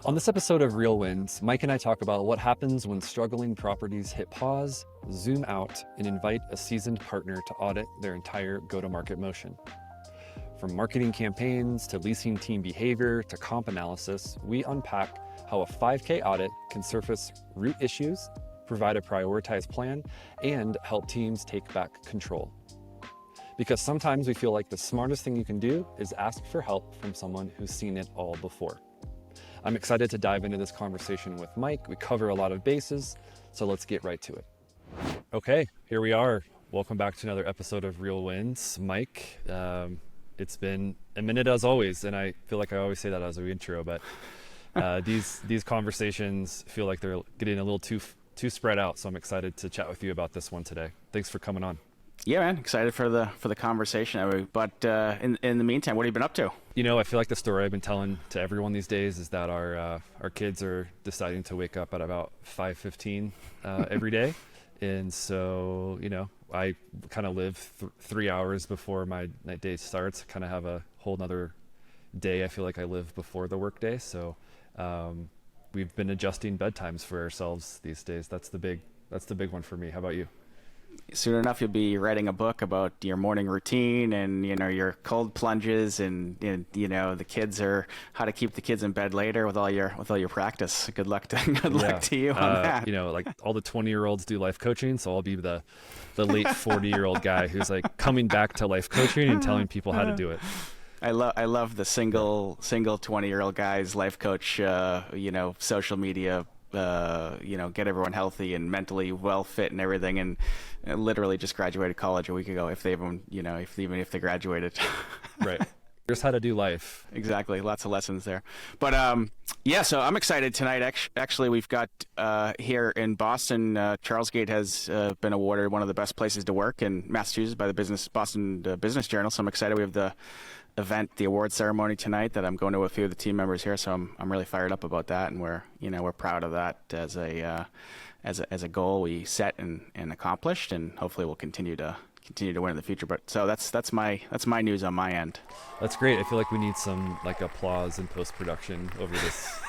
On this episode of Real Wins, Mike and I talk about what happens when struggling properties hit pause, zoom out, and invite a seasoned partner to audit their entire go-to-market motion. From marketing campaigns to leasing team behavior to comp analysis, we unpack how a 5K audit can surface root issues, provide a prioritized plan, and help teams take back control. Because sometimes we feel like the smartest thing you can do is ask for help from someone who's seen it all before. I'm excited to dive into this conversation with Mike. We cover a lot of bases, so let's get right to it. Okay, here we are. Welcome back to another episode of Real Wins. Mike, it's been a minute as always, and I feel like I always say that as an intro, but these conversations feel like they're getting a little too spread out, so I'm excited to chat with you about this one today. Thanks for coming on. Yeah, man, excited for the conversation. But in the meantime, what have you been up to? You know, I feel like the story I've been telling to everyone these days is that our kids are deciding to wake up at about 5:15 every day, and so I kind of live 3 hours before my day starts. Kind of have a whole nother day. I feel like I live before the workday, so we've been adjusting bedtimes for ourselves these days. That's the big one for me. How about you? Soon enough, you'll be writing a book about your morning routine and your cold plunges and the kids are how to keep the kids in bed later with all your practice. Good luck to you on that. Like all the 20-year-olds do life coaching, so I'll be the late 40-year-old guy who's like coming back to life coaching and telling people how to do it. I love the single 20-year-old guys life coach. Social media. Get everyone healthy and mentally well fit and everything, and literally just graduated college a week ago. If they they graduated, right? Here's how to do life. Exactly, lots of lessons there. But so I'm excited tonight. Actually, we've got here in Boston, Charlesgate has been awarded one of the best places to work in Massachusetts by the Boston Business Journal. So I'm excited. We have the award ceremony tonight that I'm going to with a few of the team members here, so I'm really fired up about that, and we're proud of that as a goal we set and accomplished, and hopefully we'll continue to win in the future. But so that's my news on my end. That's great. I feel like we need some applause in post production over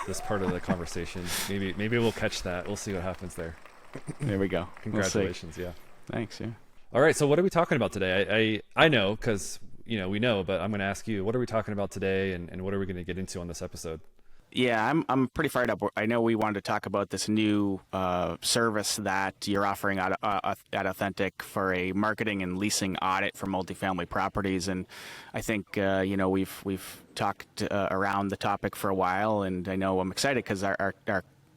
this part of the conversation. Maybe we'll catch that. We'll see what happens there. There we go. Congratulations. We'll yeah. Thanks. Yeah. All right. So what are we talking about today? I know because we know, but I'm going to ask you, what are we talking about today, and what are we going to get into on this episode? Yeah, I'm pretty fired up. I know we wanted to talk about this new service that you're offering at Authentic for a marketing and leasing audit for multifamily properties, and I think we've talked around the topic for a while, and I know I'm excited because our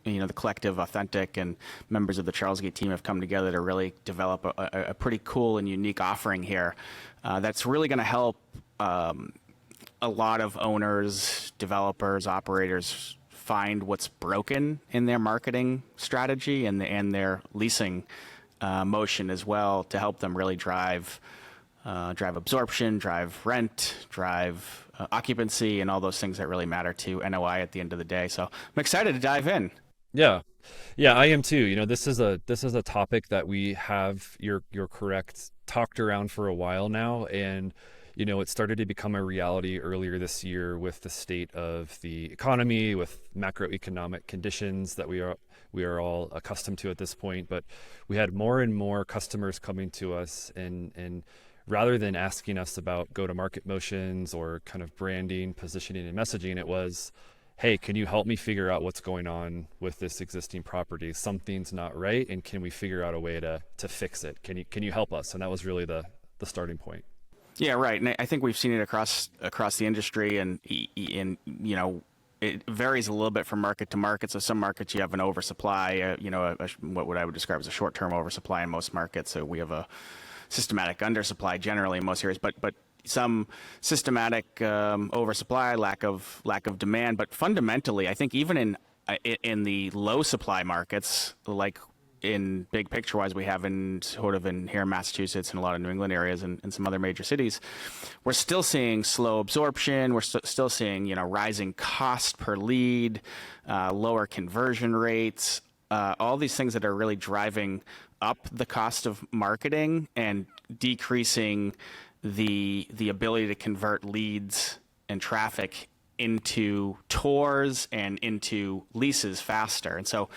the collective Authentic and members of the Charlesgate team have come together to really develop a pretty cool and unique offering here that's really going to help a lot of owners, developers, operators find what's broken in their marketing strategy and their leasing motion as well, to help them really drive absorption, drive rent, drive occupancy, and all those things that really matter to NOI at the end of the day. So I'm excited to dive in. Yeah, I am too. This is a topic that we have, you're correct, talked around for a while now, and it started to become a reality earlier this year with the state of the economy, with macroeconomic conditions that we are all accustomed to at this point. But we had more and more customers coming to us, and rather than asking us about go-to-market motions or kind of branding, positioning, and messaging, it was, hey, can you help me figure out what's going on with this existing property? Something's not right, and can we figure out a way to fix it? Can you help us? And that was really the starting point. Yeah, right. And I think we've seen it across the industry, and it varies a little bit from market to market. So some markets you have an oversupply, what I would describe as a short-term oversupply in most markets. So we have a systematic undersupply generally in most areas, but some systematic oversupply, lack of demand. But fundamentally, I think even in the low supply markets, like in big picture wise, we have in here in Massachusetts and a lot of New England areas and some other major cities, we're still seeing slow absorption. We're still seeing rising cost per lead, lower conversion rates, all these things that are really driving up the cost of marketing and decreasing the ability to convert leads and traffic into tours and into leases faster. And so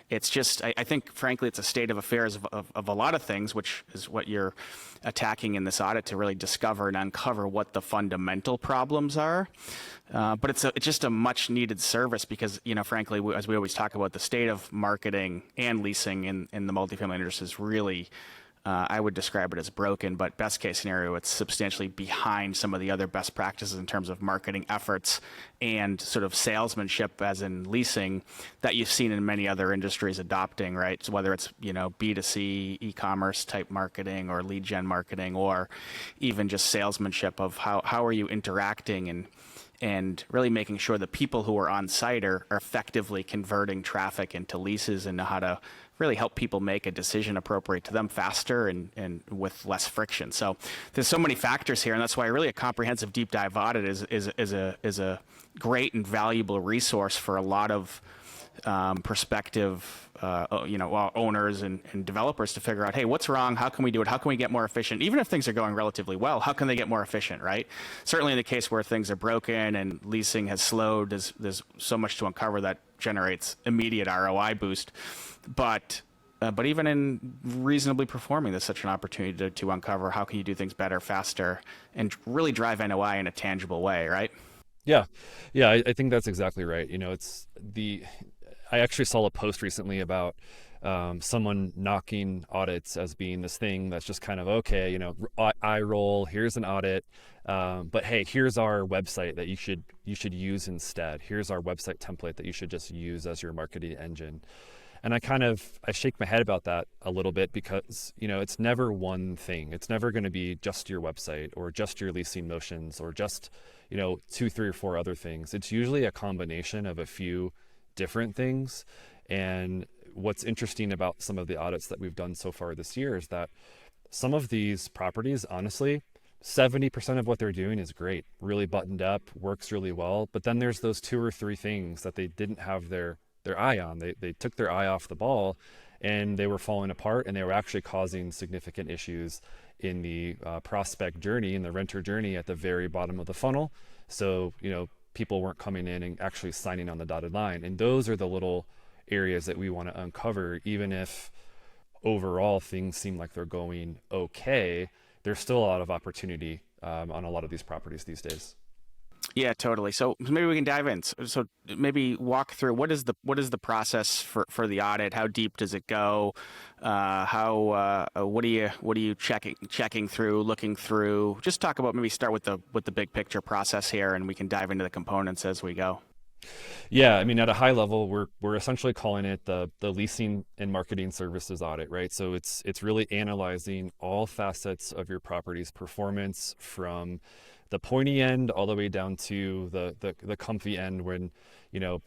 it's just, I think, frankly, it's a state of affairs of a lot of things, which is what you're attacking in this audit, to really discover and uncover what the fundamental problems are. But it's just a much needed service because, frankly, as we always talk about, the state of marketing and leasing in the multifamily industry is really, I would describe it as broken, but best case scenario, it's substantially behind some of the other best practices in terms of marketing efforts and sort of salesmanship, as in leasing, that you've seen in many other industries adopting, right? So whether it's, B2C, e-commerce type marketing or lead gen marketing, or even just salesmanship of how are you interacting and really making sure the people who are on site are effectively converting traffic into leases and know how to really help people make a decision appropriate to them faster and with less friction. So there's so many factors here, and that's why really a comprehensive deep dive audit is a great and valuable resource for a lot of prospective owners and developers to figure out, hey, what's wrong? How can we do it? How can we get more efficient? Even if things are going relatively well, how can they get more efficient, right? Certainly in the case where things are broken and leasing has slowed, there's so much to uncover that generates immediate ROI boost. But even in reasonably performing, there's such an opportunity to uncover how can you do things better, faster, and really drive NOI in a tangible way, right? Yeah, I think that's exactly right. I actually saw a post recently about someone knocking audits as being this thing that's just kind of, okay, eye roll, here's an audit, but hey, here's our website that you should use instead. Here's our website template that you should just use as your marketing engine. And I shake my head about that a little bit because, it's never one thing. It's never going to be just your website or just your leasing motions or just, 2, 3, or 4 other things. It's usually a combination of a few different things. And what's interesting about some of the audits that we've done so far this year is that some of these properties, honestly, 70% of what they're doing is great, really buttoned up, works really well. But then there's those 2 or 3 things that they didn't have their eye on. They took their eye off the ball and they were falling apart, and they were actually causing significant issues in the prospect journey, in the renter journey at the very bottom of the funnel. So, people weren't coming in and actually signing on the dotted line. And those are the little areas that we want to uncover. Even if overall things seem like they're going okay, there's still a lot of opportunity on a lot of these properties these days. Yeah, totally. So maybe we can dive in. So maybe walk through what is the process for the audit? How deep does it go? What are you checking through, looking through? Just talk about, maybe start with the big picture process here, and we can dive into the components as we go. Yeah, I mean, at a high level, we're essentially calling it the leasing and marketing services audit, right? So it's really analyzing all facets of your property's performance, from the pointy end all the way down to the comfy end when,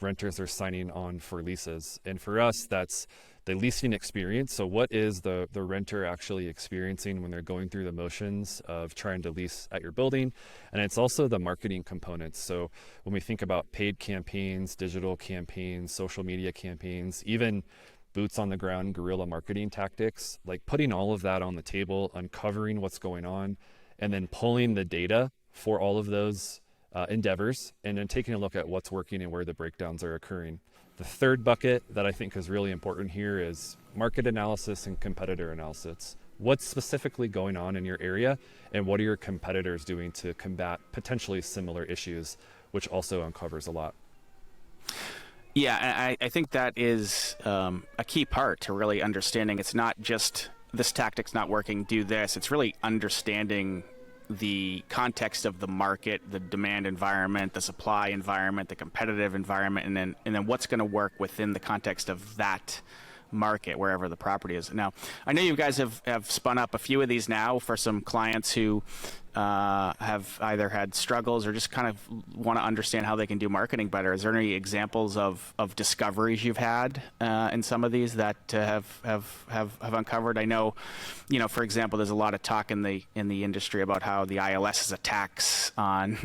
renters are signing on for leases. And for us, that's the leasing experience. So what is the renter actually experiencing when they're going through the motions of trying to lease at your building? And it's also the marketing components. So when we think about paid campaigns, digital campaigns, social media campaigns, even boots on the ground guerrilla marketing tactics, like putting all of that on the table, uncovering what's going on, and then pulling the data for all of those endeavors, and then taking a look at what's working and where the breakdowns are occurring. The third bucket that I think is really important here is market analysis and competitor analysis. What's specifically going on in your area, and what are your competitors doing to combat potentially similar issues, which also uncovers a lot. Yeah, I think that is a key part to really understanding. It's not just this tactic's not working, do this. It's really understanding the context of the market, the demand environment, the supply environment, the competitive environment, and then what's going to work within the context of that market, wherever the property is. Now, I know you guys have spun up a few of these now for some clients who have either had struggles or just kind of want to understand how they can do marketing better. Is there any examples of discoveries you've had in some of these that have uncovered? I know, for example, there's a lot of talk in the industry about how the ILS is a tax on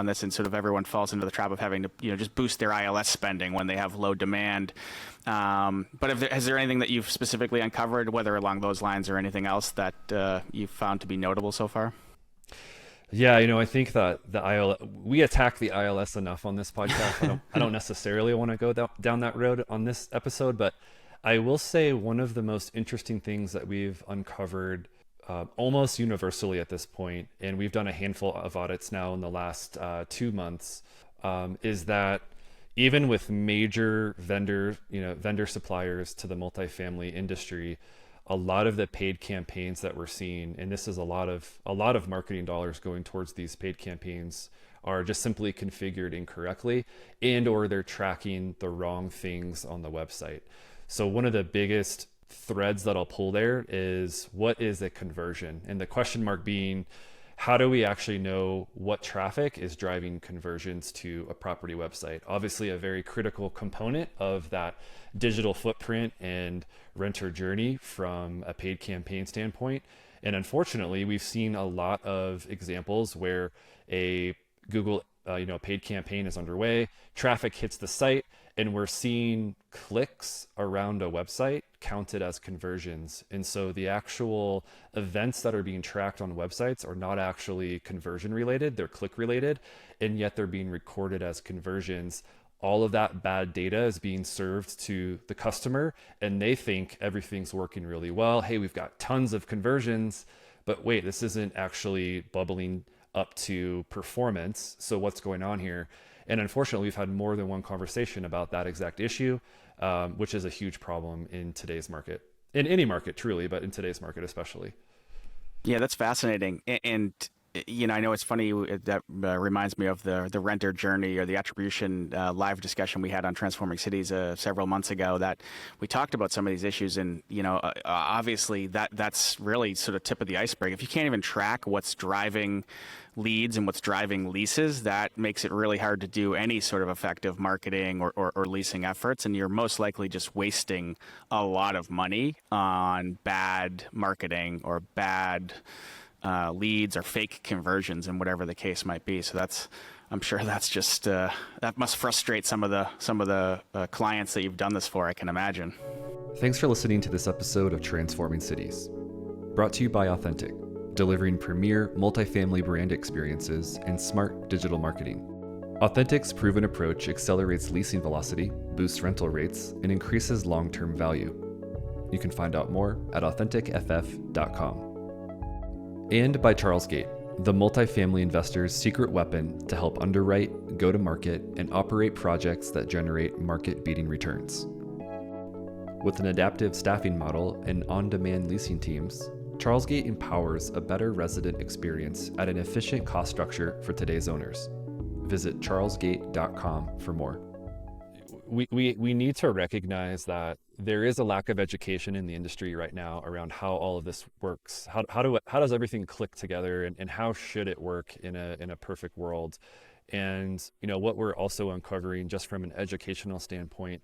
this, and sort of everyone falls into the trap of having to just boost their ILS spending when they have low demand. But is there anything that you've specifically uncovered, whether along those lines or anything else that you've found to be notable so far? Yeah, I think that we attack the ILS enough on this podcast. I don't necessarily want to go down that road on this episode, but I will say one of the most interesting things that we've uncovered almost universally at this point, and we've done a handful of audits now in the last 2 months, is that even with major vendor suppliers to the multifamily industry, a lot of the paid campaigns that we're seeing, and this is a lot of marketing dollars going towards these paid campaigns, are just simply configured incorrectly, and or they're tracking the wrong things on the website. So one of the biggest threads that I'll pull there is, what is a conversion? And the question mark being, how do we actually know what traffic is driving conversions to a property website? Obviously, a very critical component of that digital footprint and renter journey from a paid campaign standpoint. And unfortunately, we've seen a lot of examples where a Google paid campaign is underway, traffic hits the site, and we're seeing clicks around a website counted as conversions. And so the actual events that are being tracked on websites are not actually conversion related, they're click related, and yet they're being recorded as conversions. All of that bad data is being served to the customer, and they think everything's working really well. Hey, we've got tons of conversions, but wait, this isn't actually bubbling up to performance. So what's going on here? And unfortunately, we've had more than one conversation about that exact issue, which is a huge problem in today's market, in any market truly, but in today's market especially. Yeah, that's fascinating. And I know it's funny that reminds me of the renter journey or the attribution live discussion we had on Transforming Cities several months ago, that we talked about some of these issues. And, obviously that's really sort of tip of the iceberg. If you can't even track what's driving leads and what's driving leases, that makes it really hard to do any sort of effective marketing or leasing efforts. And you're most likely just wasting a lot of money on bad marketing or bad leads or fake conversions and whatever the case might be. So I'm sure that's just that must frustrate some of the clients that you've done this for, I can imagine. Thanks for listening to this episode of Transforming Cities, brought to you by Authentic, delivering premier multifamily brand experiences and smart digital marketing. Authentic's proven approach accelerates leasing velocity, boosts rental rates, and increases long-term value. You can find out more at authenticff.com. And by Charles Gate, the multifamily investor's secret weapon to help underwrite, go to market, and operate projects that generate market-beating returns. With an adaptive staffing model and on-demand leasing teams, Charles Gate empowers a better resident experience at an efficient cost structure for today's owners. Visit charlesgate.com for more. We need to recognize that there is a lack of education in the industry right now around how all of this works. How does everything click together, and how should it work in a perfect world? And what we're also uncovering just from an educational standpoint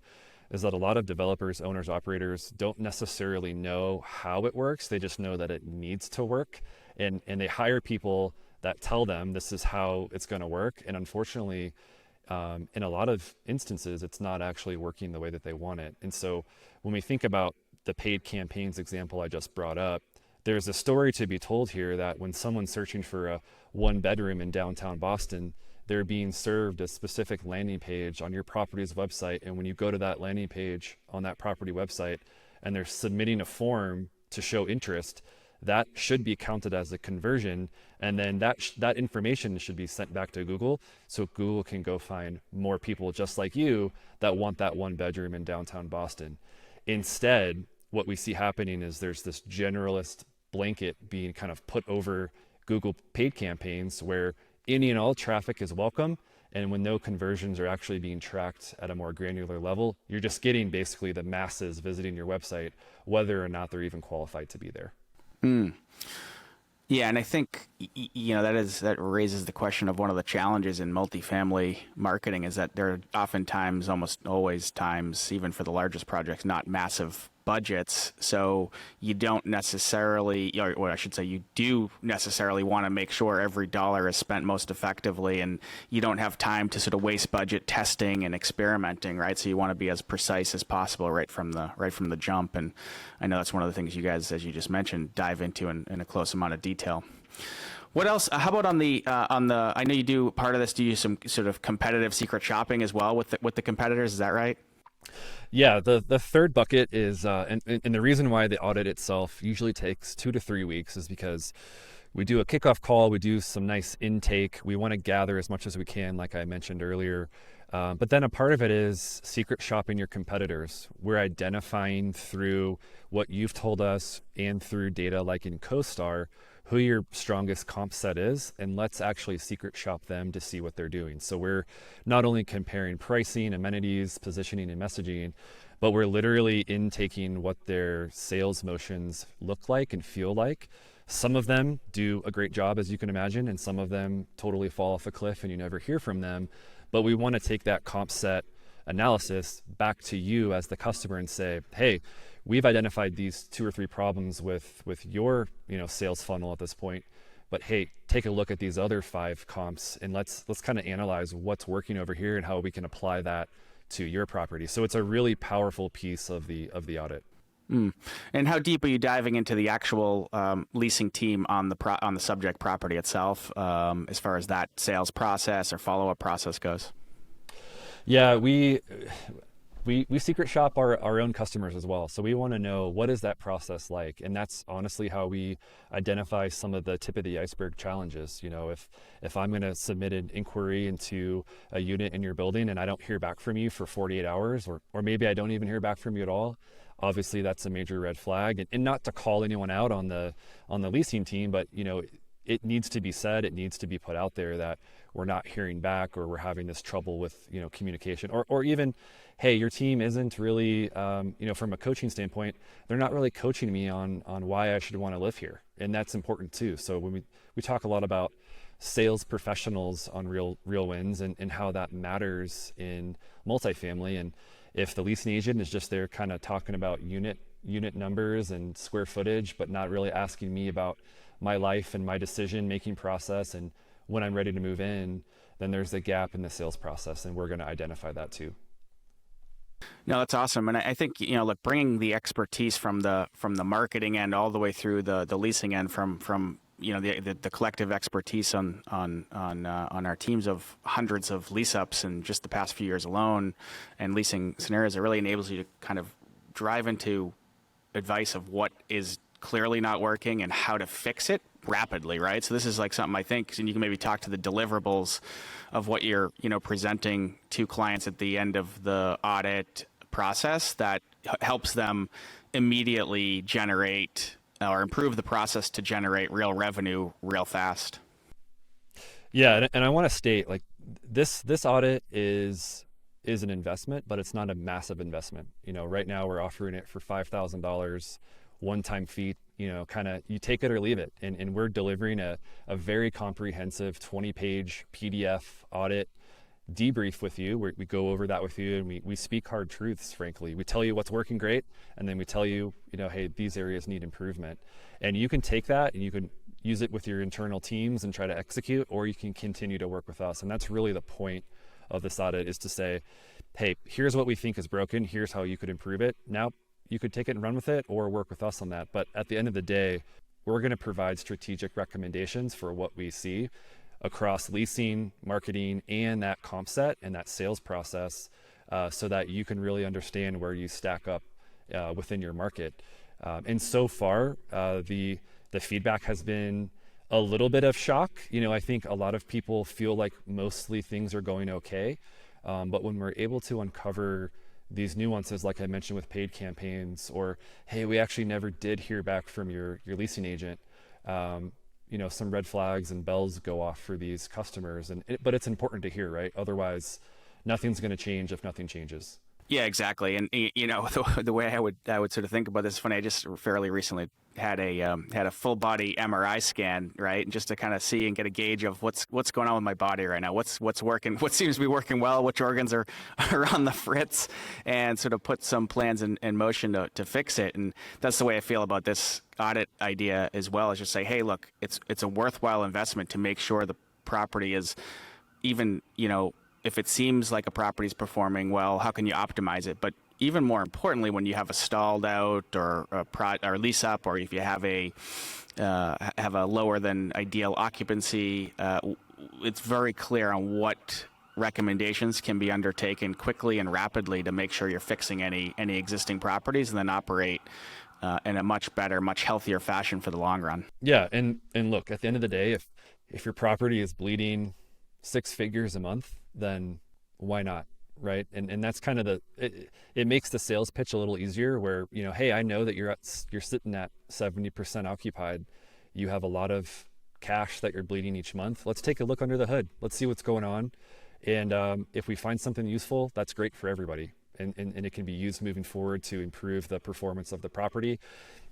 is that a lot of developers, owners, operators don't necessarily know how it works. They just know that it needs to work, and they hire people that tell them this is how it's going to work. And unfortunately, in a lot of instances, it's not actually working the way that they want it. And so when we think about the paid campaigns example I just brought up, there's a story to be told here that when someone's searching for a one bedroom in downtown Boston, they're being served a specific landing page on your property's website. And when you go to that landing page on that property website and they're submitting a form to show interest, that should be counted as a conversion, and then that information should be sent back to Google, so Google can go find more people just like you that want that one bedroom in downtown Boston. Instead, what we see happening is there's this generalist blanket being kind of put over Google paid campaigns where any and all traffic is welcome, and when no conversions are actually being tracked at a more granular level, you're just getting basically the masses visiting your website, whether or not they're even qualified to be there. Yeah, and I think that raises the question of one of the challenges in multifamily marketing is that there are oftentimes, almost always times, even for the largest projects, not massive budgets. So you don't necessarily, or I should say, you do necessarily want to make sure every dollar is spent most effectively, and you don't have time to sort of waste budget testing and experimenting, right? So you want to be as precise as possible right from the jump. And I know that's one of the things you guys, as you just mentioned, dive into in a close amount of detail. What else? How about on the I know you do part of this. Do you use some sort of competitive secret shopping as well with the competitors? Is that right? Yeah, the third bucket is, and the reason why the audit itself usually takes 2 to 3 weeks is because we do a kickoff call, we do some nice intake, we want to gather as much as we can, like I mentioned earlier. But then a part of it is secret shopping your competitors. We're identifying through what you've told us and through data like in CoStar who your strongest comp set is, and let's actually secret shop them to see what they're doing. So we're not only comparing pricing, amenities, positioning, and messaging, but we're literally intaking what their sales motions look like and feel like. Some of them do a great job, as you can imagine, and some of them totally fall off a cliff and you never hear from them. But we want to take that comp set analysis back to you as the customer and say, hey, we've identified these 2 or 3 problems with your sales funnel at this point, but hey, take a look at these other 5 comps and let's kind of analyze what's working over here and how we can apply that to your property. So it's a really powerful piece of the audit. And how deep are you diving into the actual leasing team on the subject property itself, as far as that sales process or follow-up process goes? Yeah, we secret shop our own customers as well. So we want to know, what is that process like? And that's honestly how we identify some of the tip of the iceberg challenges. If I'm going to submit an inquiry into a unit in your building and I don't hear back from you for 48 hours, or maybe I don't even hear back from you at all, obviously that's a major red flag. And not to call anyone out on the leasing team, but it needs to be said, it needs to be put out there that we're not hearing back, or we're having this trouble with communication, or even, hey, your team isn't really from a coaching standpoint, they're not really coaching me on why I should want to live here. And that's important too. So when we talk a lot about sales professionals on real wins and how that matters in multifamily, and if the leasing agent is just there kind of talking about unit numbers and square footage, but not really asking me about my life and my decision making process and when I'm ready to move in, then there's a gap in the sales process, and we're going to identify that too. No, that's awesome, and I think look, bringing the expertise from the marketing end all the way through the leasing end, from the collective expertise on our teams of hundreds of lease ups in just the past few years alone, and leasing scenarios, it really enables you to kind of drive into advice of what is clearly not working and how to fix it rapidly, right? So this is like something I think, and you can maybe talk to the deliverables of what you're presenting to clients at the end of the audit process that helps them immediately generate or improve the process to generate real revenue real fast. Yeah, and I want to state, like, this audit is an investment, but it's not a massive investment. Right now we're offering it for $5,000 one-time fee, kind of you take it or leave it. And we're delivering a very comprehensive 20-page PDF audit debrief with you. We go over that with you, and we speak hard truths, frankly. We tell you what's working great, and then we tell you, hey, these areas need improvement. And you can take that and you can use it with your internal teams and try to execute, or you can continue to work with us. And that's really the point of this audit, is to say, hey, here's what we think is broken, here's how you could improve it. Now, you could take it and run with it or work with us on that. But at the end of the day, we're going to provide strategic recommendations for what we see across leasing, marketing, and that comp set and that sales process, so that you can really understand where you stack up within your market. And so far, the feedback has been a little bit of shock. I think a lot of people feel like mostly things are going okay. But when we're able to uncover these nuances, like I mentioned with paid campaigns, or, hey, we actually never did hear back from your leasing agent, some red flags and bells go off for these customers. But it's important to hear, right? Otherwise, nothing's going to change if nothing changes. Yeah, exactly. And the way I would sort of think about this is funny. I just fairly recently had a full body MRI scan, right, and just to kind of see and get a gauge of what's going on with my body right now, what's working, what seems to be working well, which organs are on the fritz, and sort of put some plans in motion to fix it. And that's the way I feel about this audit idea as well, is just say, hey, look, it's a worthwhile investment to make sure the property is even if it seems like a property is performing well, how can you optimize it? But even more importantly, when you have a stalled out or or lease up, or if you have a lower than ideal occupancy, it's very clear on what recommendations can be undertaken quickly and rapidly to make sure you're fixing any existing properties, and then operate in a much better, much healthier fashion for the long run. Yeah, and look, at the end of the day, if your property is bleeding six figures a month, then why not, right? And that's kind of it makes the sales pitch a little easier, where, hey, I know that you're sitting at 70% occupied. You have a lot of cash that you're bleeding each month. Let's take a look under the hood. Let's see what's going on. And if we find something useful, that's great for everybody. And it can be used moving forward to improve the performance of the property.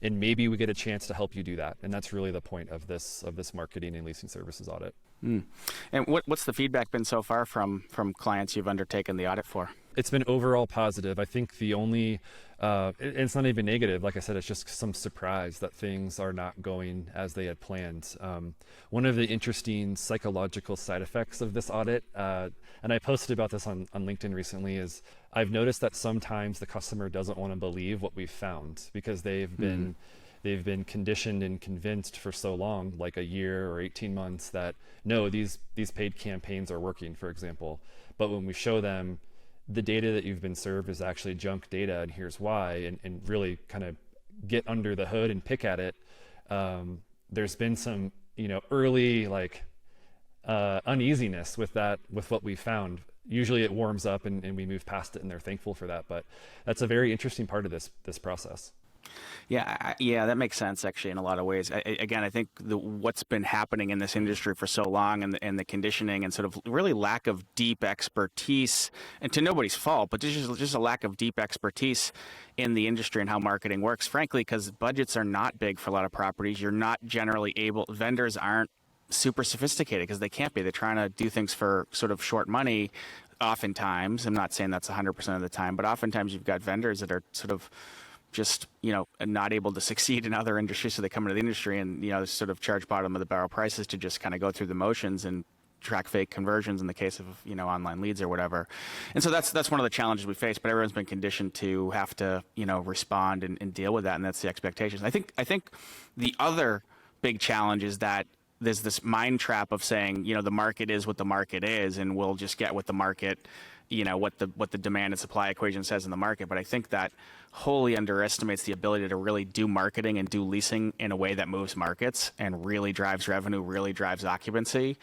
And maybe we get a chance to help you do that. And that's really the point of this marketing and leasing services audit. And what's the feedback been so far from clients you've undertaken the audit for? It's been overall positive. I think the only, it's not even negative. Like I said, it's just some surprise that things are not going as they had planned. One of the interesting psychological side effects of this audit, and I posted about this on LinkedIn recently, is I've noticed that sometimes the customer doesn't want to believe what we've found, because they've been conditioned and convinced for so long, like a year or 18 months, that no, these paid campaigns are working, for example. But when we show them the data that you've been served is actually junk data, and here's why, and really kind of get under the hood and pick at it, there's been some early uneasiness with what we found. Usually it warms up and we move past it, and they're thankful for that. But that's a very interesting part of this process. Yeah, that makes sense, actually, in a lot of ways. Again, I think what's been happening in this industry for so long, and the conditioning and sort of really lack of deep expertise, and to nobody's fault, but just a lack of deep expertise in the industry and how marketing works, frankly, because budgets are not big for a lot of properties. You're not generally vendors aren't super sophisticated, because they can't be. They're trying to do things for sort of short money oftentimes. I'm not saying that's 100% of the time, but oftentimes you've got vendors that are sort of just not able to succeed in other industries, so they come into the industry and sort of charge bottom of the barrel prices to just kind of go through the motions and track fake conversions in the case of online leads or whatever. And so that's one of the challenges we face. But everyone's been conditioned to have to respond and deal with that, and that's the expectations. I think the other big challenge is that there's this mind trap of saying the market is what the market is, and we'll just get what the market what the demand and supply equation says in the market. But I think that wholly underestimates the ability to really do marketing and do leasing in a way that moves markets and really drives revenue, really drives occupancy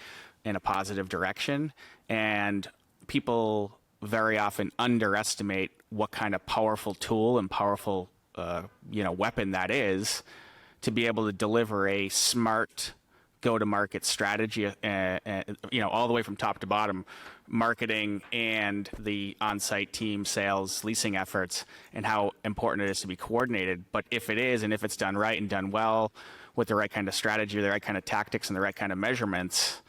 in a positive direction. And people very often underestimate what kind of powerful tool and powerful weapon that is to be able to deliver a smart go-to-market strategy, all the way from top to bottom, marketing and the on-site team, sales, leasing efforts, and how important it is to be coordinated. But if it is, and if it's done right and done well with the right kind of strategy, the right kind of tactics, and the right kind of measurements,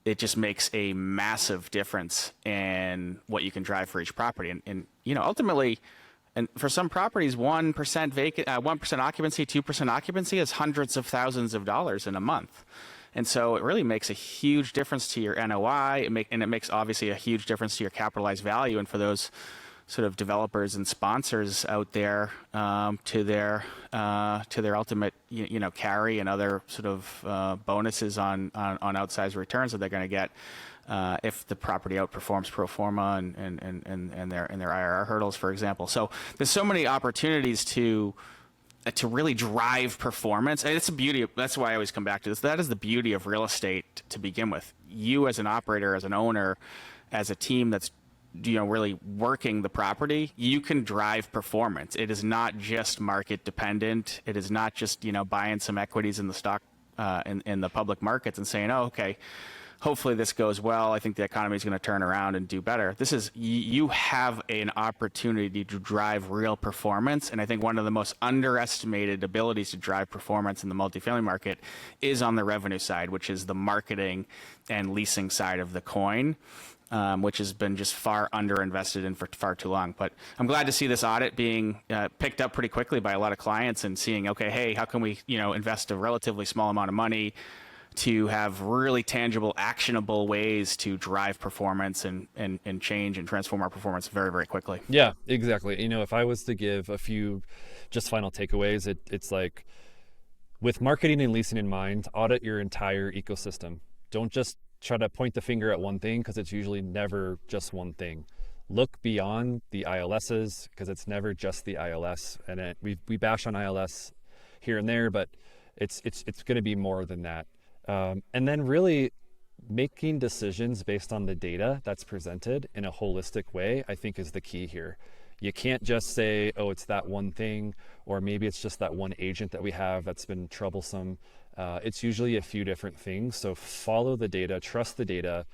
it just makes a massive difference in what you can drive for each property. And ultimately, and for some properties, 1% vacant, 1% occupancy, 2% occupancy is hundreds of thousands of dollars in a month. And so it really makes a huge difference to your NOI, and it makes obviously a huge difference to your capitalized value. And for those sort of developers and sponsors out there, to their ultimate carry and other sort of bonuses on outsized returns that they're going to get if the property outperforms pro forma and their IRR hurdles, for example. So there's so many opportunities to really drive performance. And it's a beauty. That's why I always come back to this. That is the beauty of real estate to begin with. You as an operator, as an owner, as a team that's really working the property, you can drive performance. It is not just market dependent. It is not just buying some equities in the stock in the public markets and saying, oh, okay, hopefully this goes well. I think the economy is going to turn around and do better. This is, you have an opportunity to drive real performance. And I think one of the most underestimated abilities to drive performance in the multifamily market is on the revenue side, which is the marketing and leasing side of the coin, which has been just far underinvested in for far too long. But I'm glad to see this audit being picked up pretty quickly by a lot of clients and seeing, okay, hey, how can we invest a relatively small amount of money to have really tangible, actionable ways to drive performance and change and transform our performance very, very quickly. Yeah, exactly. If I was to give a few just final takeaways, it's like, with marketing and leasing in mind, audit your entire ecosystem. Don't just try to point the finger at one thing, because it's usually never just one thing. Look beyond the ILSs, because it's never just the ILS. And we bash on ILS here and there, but it's going to be more than that. And then really making decisions based on the data that's presented in a holistic way, I think, is the key here. You can't just say, oh, it's that one thing, or maybe it's just that one agent that we have that's been troublesome. It's usually a few different things. So follow the data, trust the data,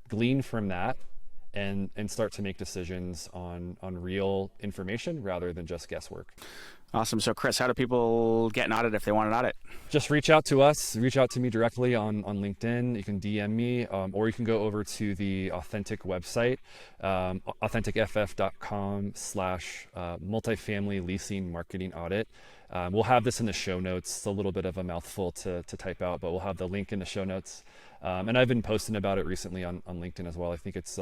glean from that, and start to make decisions on real information rather than just guesswork. Awesome. So Chris, how do people get an audit if they want an audit? Just reach out to us, reach out to me directly on LinkedIn. You can DM me, or you can go over to the Authentic website, authenticff.com/multifamily leasing marketing audit. We'll have this in the show notes. It's a little bit of a mouthful to type out, but we'll have the link in the show notes. And I've been posting about it recently on LinkedIn as well. I think it's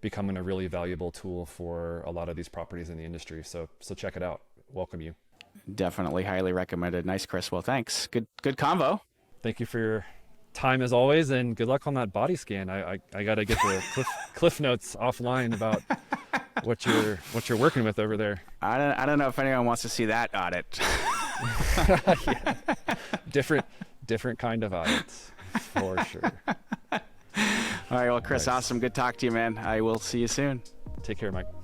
becoming a really valuable tool for a lot of these properties in the industry. So check it out. Welcome you. Definitely highly recommended. Nice, Chris. Well, thanks. Good convo. Thank you for your time as always, and good luck on that body scan. I got to get the cliff notes offline about what you're working with over there. I don't know if anyone wants to see that audit. Yeah. Different kind of audits, for sure. All right. Well, Chris, awesome. Good talk to you, man. I will see you soon. Take care, Mike.